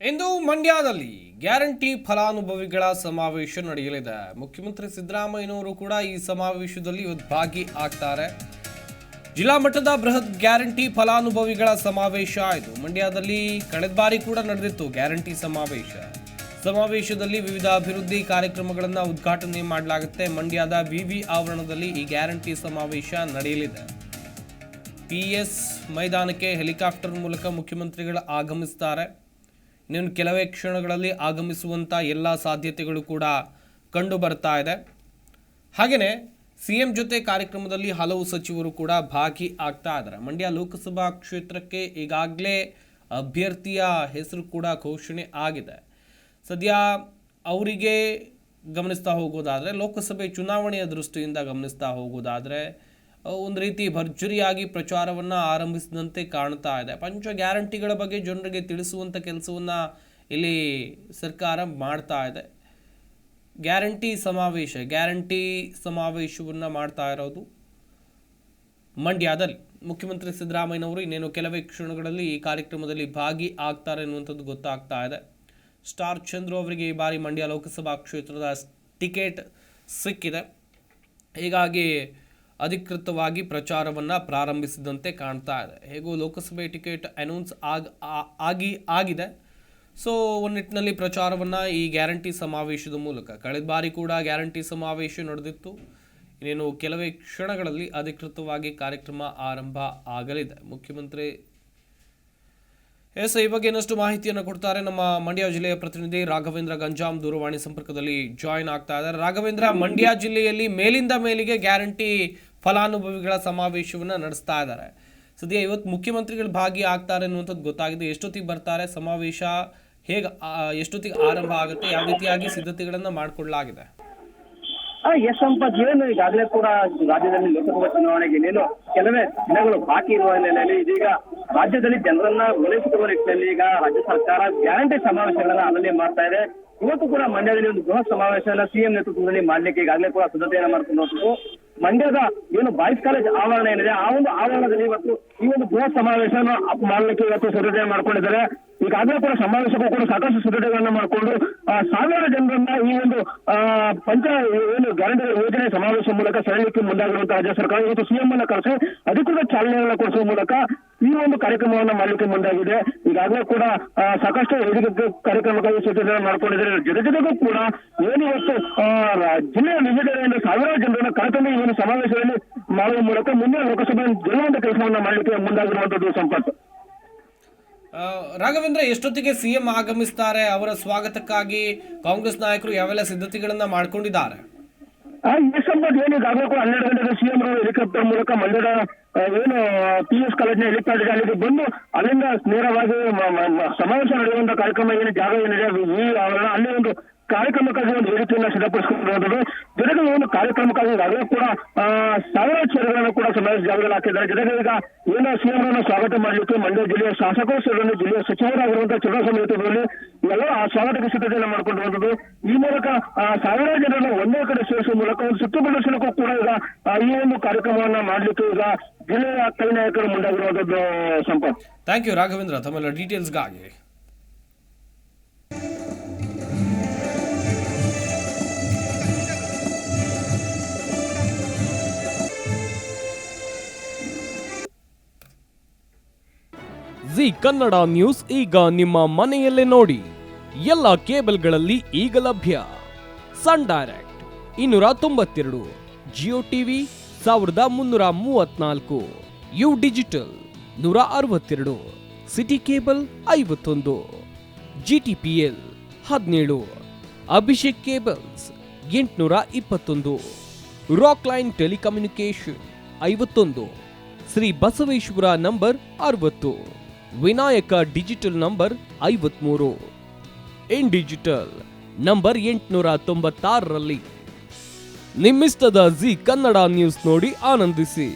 ಇಂದು ಮಂಡ್ಯದಲ್ಲಿ ಗ್ಯಾರಂಟಿ ಫಲಾನುಭವಿಗಳ ಸಮಾವೇಶ ನಡೆಯಲಿದೆ. ಮುಖ್ಯಮಂತ್ರಿ ಸಿದ್ದರಾಮಯ್ಯನವರು ಕೂಡ ಈ ಸಮಾವೇಶದಲ್ಲಿ ಭಾಗಿ ಆಗ್ತಾರೆ. ಜಿಲ್ಲಾ ಮಟ್ಟದ ಬೃಹತ್ ಗ್ಯಾರಂಟಿ ಫಲಾನುಭವಿಗಳ ಸಮಾವೇಶ ಆಯಿತು. ಮಂಡ್ಯದಲ್ಲಿ ಕಳೆದ ಬಾರಿ ಕೂಡ ನಡೆದಿತ್ತು ಗ್ಯಾರಂಟಿ ಸಮಾವೇಶದಲ್ಲಿ ವಿವಿಧ ಅಭಿವೃದ್ಧಿ ಕಾರ್ಯಕ್ರಮಗಳನ್ನು ಉದ್ಘಾಟನೆ ಮಾಡಲಾಗುತ್ತೆ. ಮಂಡ್ಯದ ವಿವಿ ಆವರಣದಲ್ಲಿ ಈ ಗ್ಯಾರಂಟಿ ಸಮಾವೇಶ ನಡೆಯಲಿದೆ. ಪಿಎಸ್ ಮೈದಾನಕ್ಕೆ ಹೆಲಿಕಾಪ್ಟರ್ ಮೂಲಕ ಮುಖ್ಯಮಂತ್ರಿಗಳು ಆಗಮಿಸುತ್ತಾರೆ. ಇನ್ನೊಂದು ಕೆಲವೇ ಕ್ಷಣಗಳಲ್ಲಿ ಆಗಮಿಸುವಂಥ ಎಲ್ಲ ಸಾಧ್ಯತೆಗಳು ಕೂಡ ಕಂಡು ಬರ್ತಾ ಇದೆ. ಹಾಗೆಯೇ ಸಿಎಂ ಜೊತೆ ಕಾರ್ಯಕ್ರಮದಲ್ಲಿ ಹಲವು ಸಚಿವರು ಕೂಡ ಭಾಗಿ ಆಗ್ತಾ ಇದ್ದಾರೆ. ಮಂಡ್ಯ ಲೋಕಸಭಾ ಕ್ಷೇತ್ರಕ್ಕೆ ಈಗಾಗಲೇ ಅಭ್ಯರ್ಥಿಯ ಹೆಸರು ಕೂಡ ಘೋಷಣೆ ಆಗಿದೆ. ಸದ್ಯ ಅವರಿಗೆ ಗಮನಿಸ್ತಾ ಹೋಗೋದಾದರೆ, ಲೋಕಸಭೆ ಚುನಾವಣೆಯ ದೃಷ್ಟಿಯಿಂದ ಗಮನಿಸ್ತಾ ಹೋಗೋದಾದರೆ ಒಂದು ರೀತಿ ಭರ್ಜರಿಯಾಗಿ ಪ್ರಚಾರವನ್ನು ಆರಂಭಿಸಿದಂತೆ ಕಾಣ್ತಾ ಇದೆ. ಪಂಚ ಗ್ಯಾರಂಟಿಗಳ ಬಗ್ಗೆ ಜನರಿಗೆ ತಿಳಿಸುವಂಥ ಕೆಲಸವನ್ನು ಇಲ್ಲಿ ಸರ್ಕಾರ ಮಾಡ್ತಾ ಇದೆ. ಗ್ಯಾರಂಟಿ ಸಮಾವೇಶವನ್ನು ಮಾಡ್ತಾ ಇರೋದು ಮಂಡ್ಯದಲ್ಲಿ. ಮುಖ್ಯಮಂತ್ರಿ ಸಿದ್ದರಾಮಯ್ಯನವರು ಇನ್ನೇನು ಕೆಲವೇ ಕ್ಷಣಗಳಲ್ಲಿ ಈ ಕಾರ್ಯಕ್ರಮದಲ್ಲಿ ಭಾಗಿ ಆಗ್ತಾರೆ ಅನ್ನುವಂಥದ್ದು ಗೊತ್ತಾಗ್ತಾ ಇದೆ. ಸ್ಟಾರ್ ಚಂದ್ರು ಅವರಿಗೆ ಈ ಬಾರಿ ಮಂಡ್ಯ ಲೋಕಸಭಾ ಕ್ಷೇತ್ರದ ಟಿಕೆಟ್ ಸಿಕ್ಕಿದೆ. ಹೀಗಾಗಿ ಅಧಿಕೃತವಾಗಿ ಪ್ರಚಾರವನ್ನು ಪ್ರಾರಂಭಿಸಿದಂತೆ ಕಾಣ್ತಾ ಇದೆ. ಹೇಗೂ ಲೋಕಸಭೆ ಟಿಕೆಟ್ ಅನೌನ್ಸ್ ಆಗಿದೆ. ಸೊ ಒಂದು ನಿಟ್ಟಿನಲ್ಲಿ ಪ್ರಚಾರವನ್ನು ಈ ಗ್ಯಾರಂಟಿ ಸಮಾವೇಶದ ಮೂಲಕ, ಕಳೆದ ಬಾರಿ ಕೂಡ ಗ್ಯಾರಂಟಿ ಸಮಾವೇಶ ನಡೆದಿತ್ತು. ಇನ್ನೇನು ಕೆಲವೇ ಕ್ಷಣಗಳಲ್ಲಿ ಅಧಿಕೃತವಾಗಿ ಕಾರ್ಯಕ್ರಮ ಆರಂಭ ಆಗಲಿದೆ. ಮುಖ್ಯಮಂತ್ರಿ ಈ ಬಗ್ಗೆ ಇನ್ನಷ್ಟು ಮಾಹಿತಿಯನ್ನು ಕೊಡ್ತಾರೆ ನಮ್ಮ ಮಂಡ್ಯ ಜಿಲ್ಲೆಯ ಪ್ರತಿನಿಧಿ ರಾಘವೇಂದ್ರ ಗಂಜಾಂ ದೂರವಾಣಿ ಸಂಪರ್ಕದಲ್ಲಿ ಜಾಯಿನ್ ಆಗ್ತಾ ಇದ್ದಾರೆ. ರಾಘವೇಂದ್ರ, ಮಂಡ್ಯ ಜಿಲ್ಲೆಯಲ್ಲಿ ಮೇಲಿಂದ ಮೇಲಿಗೆ ಗ್ಯಾರಂಟಿ ಫಲಾನುಭವಿಗಳ ಸಮಾವೇಶವನ್ನು ನಡೆಸ್ತಾ ಇದ್ದಾರೆ. ಸದ್ಯ ಇವತ್ತು ಮುಖ್ಯಮಂತ್ರಿಗಳು ಭಾಗಿ ಆಗ್ತಾರೆ ಅನ್ನುವಂಥದ್ದು ಗೊತ್ತಾಗಿದೆ. ಎಷ್ಟೊತ್ತಿಗೆ ಬರ್ತಾರೆ, ಸಮಾವೇಶ ಎಷ್ಟೊತ್ತಿಗೆ ಆರಂಭ ಆಗುತ್ತೆ, ಯಾವ ರೀತಿಯಾಗಿ ಸಿದ್ಧತೆಗಳನ್ನು ಮಾಡಿಕೊಳ್ಳಲಾಗಿದೆ? ಎಸ್ ಸಂಪತ್, ಏನು ಈಗಾಗಲೇ ಕೂಡ ರಾಜ್ಯದಲ್ಲಿ ಲೋಕಸಭಾ ಚುನಾವಣೆಗೆ ಇನ್ನೇನು ಕೆಲವೇ ದಿನಗಳು ಬಾಕಿ ಇರುವ ಹಿನ್ನೆಲೆಯಲ್ಲಿ ಇದೀಗ ರಾಜ್ಯದಲ್ಲಿ ಜನರನ್ನ ಒಲೈಸುವ ನಿಟ್ಟಿನಲ್ಲಿ ಈಗ ರಾಜ್ಯ ಸರ್ಕಾರ ಗ್ಯಾರಂಟಿ ಸಮಾವೇಶಗಳನ್ನ ಅಲ್ಲೇ ಮಾಡ್ತಾ ಇದೆ. ಇವತ್ತು ಕೂಡ ಮಂಡ್ಯದಲ್ಲಿ ಒಂದು ಬೃಹತ್ ಸಮಾವೇಶನ ಸಿಎಂ ನೇತೃತ್ವದಲ್ಲಿ ಮಾಡ್ಲಿಕ್ಕೆ ಈಗಾಗಲೇ ಕೂಡ ಸಿದ್ಧತೆಯನ್ನ ಮಾಡ್ಕೊಂಡು ಹೋಗ್ತು. ಮಂಡ್ಯದ ಏನು ಬಾಯ್ಸ್ ಕಾಲೇಜ್ ಆವರಣ ಏನಿದೆ, ಆ ಒಂದು ಆವರಣದಲ್ಲಿ ಇವತ್ತು ಈ ಒಂದು ಬೃಹತ್ ಸಮಾವೇಶನ ಮಾಡ್ಲಿಕ್ಕೆ ಇವತ್ತು ಸಿದ್ಧತೆ ಮಾಡ್ಕೊಂಡಿದ್ದಾರೆ. ಈಗಾಗಲೇ ಕೂಡ ಸಮಾವೇಶಕ್ಕೂ ಕೂಡ ಸಾಕಷ್ಟು ಸಿದ್ಧತೆಗಳನ್ನ ಮಾಡಿಕೊಂಡು ಸಾವಿರಾರು ಜನರನ್ನ ಈ ಒಂದು ಏನು ಗ್ಯಾರಂಟಿ ಯೋಜನೆ ಸಮಾವೇಶ ಮೂಲಕ ಸೆಳೆಯಲಿಕ್ಕೆ ಮುಂದಾಗಿರುವಂತಹ ರಾಜ್ಯ ಸರ್ಕಾರ ಇವತ್ತು ಸಿಎಂ ಅನ್ನ ಕರೆಸಿ ಅಧಿಕೃತ ಚಾಲನೆಯನ್ನ ಕೊಡಿಸುವ ಮೂಲಕ ಈ ಒಂದು ಕಾರ್ಯಕ್ರಮವನ್ನ ಮಾಡಲಿಕ್ಕೆ ಮುಂದಾಗಿದೆ. ಈಗಾಗಲೇ ಕೂಡ ಸಾಕಷ್ಟು ವೇದಿಕೆ ಕಾರ್ಯಕ್ರಮಕ್ಕಾಗಿ ಸಿದ್ಧತೆ ಮಾಡ್ಕೊಂಡಿದ್ದಾರೆ. ಜೊತೆಗೂ ಕೂಡ ಏನಿವತ್ತು ಜಿಲ್ಲೆಯ ವಿವಿಧೆಡೆಯಿಂದ ಸಾವಿರಾರು ಜನರನ್ನ ಕರೆತಂದು ಈ ಒಂದು ಸಮಾವೇಶದಲ್ಲಿ ಮಾಡುವ ಮೂಲಕ ಮುಂದಿನ ಲೋಕಸಭೆ ಗೆಲ್ಲುವಂತ ಕೆಲಸವನ್ನ ಮಾಡಲಿಕ್ಕೆ ಮುಂದಾಗಿರುವಂತದ್ದು ಸಂಪತ್ತು. ರಾಘವೇಂದ್ರ, ಎಷ್ಟೊತ್ತಿಗೆ ಸಿಎಂ ಆಗಮಿಸ್ತಾರೆ? ಅವರ ಸ್ವಾಗತಕ್ಕಾಗಿ ಕಾಂಗ್ರೆಸ್ ನಾಯಕರು ಯಾವೆಲ್ಲ ಸಿದ್ಧತೆಗಳನ್ನ ಮಾಡ್ಕೊಂಡಿದ್ದಾರೆ? ಈ ಸಂಬಂಧ ಏನು ಈಗಾಗಲೇ ಕೂಡ 12 ಗಂಟೆಗೆ ಸಿಎಂ ಹೆಲಿಕಾಪ್ಟರ್ ಮೂಲಕ ಮಂಡ್ಯದ ಏನು ಪಿಎಸ್ ಕಾಲೇಜಿನ ಹೆಲಿಪ್ಯಾಡ್ ಇದೆ ಅಲ್ಲಿಗೆ ಬಂದು ಅಲ್ಲಿಂದ ನೇರವಾಗಿ ಸಮಾವೇಶ ನಡೆಯುವಂತ ಕಾರ್ಯಕ್ರಮ ಏನು ಜಾಗ ಏನಿದೆ ಈ ಆವರಣ ಅಲ್ಲಿ ಒಂದು ಕಾರ್ಯಕ್ರಮಕ್ಕಾಗಿ ಒಂದು ವೇದಿಕೆಯನ್ನ ಸಿದ್ಧಪಡಿಸಿಕೊಂಡಿರುವಂಥದ್ದು. ಜೊತೆಗೆ ಒಂದು ಕಾರ್ಯಕ್ರಮಕ್ಕಾಗಿ ಈಗಾಗಲೇ ಕೂಡ ಸಾವಿರಾರು ಚೇರುಗಳನ್ನು ಕೂಡ ಸಮಾವೇಶ ಜಾಗದಲ್ಲಿ ಹಾಕಿದ್ದಾರೆ. ಜೊತೆಗೆ ಈಗ ಏನು ಸಿಎಂ ಅನ್ನು ಸ್ವಾಗತ ಮಾಡಲಿಕ್ಕೆ ಮಂಡ್ಯ ಜಿಲ್ಲೆಯ ಶಾಸಕರು ಸೇರಿದಂತೆ ಜಿಲ್ಲೆಯ ಸಚಿವರಾಗಿರುವಂತಹ ಚುನಾವಣಾ ನೇತೃತ್ವದಲ್ಲಿ ಎಲ್ಲ ಆ ಸ್ವಾಗತಕ್ಕೆ ಸಿದ್ಧತೆಯನ್ನು ಮಾಡಿಕೊಂಡಿರುವಂಥದ್ದು. ಈ ಮೂಲಕ ಸಾವಿರಾರು ಜನರನ್ನು ಒಂದೇ ಕಡೆ ಸೇರಿಸುವ ಮೂಲಕ ಒಂದು ಸುತ್ತು ಪ್ರದರ್ಶನಕ್ಕೂ ಕೂಡ ಈಗ ಈ ಒಂದು ಕಾರ್ಯಕ್ರಮವನ್ನ ಮಾಡಲಿಕ್ಕೆ ಈಗ ಜಿಲ್ಲೆಯ ಕೈ ನಾಯಕರು ಮುಂದಾಗಿರುವಂಥದ್ದು. ಸಂಪತ್, ಥ್ಯಾಂಕ್ ಯು ರಾಘವೇಂದ್ರ ತಮ್ಮೆಲ್ಲ ಡೀಟೇಲ್ಸ್ಗಾಗಿ. ಜಿ ಕನ್ನಡ ನ್ಯೂಸ್ ಈಗ ನಿಮ್ಮ ಮನೆಯಲ್ಲೇ ನೋಡಿ. ಎಲ್ಲ ಕೇಬಲ್ಗಳಲ್ಲಿ ಈಗ ಲಭ್ಯ. Sun Direct 292, Jio TV 1334, U digital 162, city cable 51, GTPL 17, Abhishek cables 821, rock line telecommunication 51, Shri Basaveshwara number 60, Vinayaka digital number 53, in digital number 896ರಲ್ಲಿ. ನಿಮ್ಮಿಸ್ತದ ಜಿ ಕನ್ನಡ ನ್ಯೂಸ್ ನೋಡಿ ಆನಂದಿಸಿ.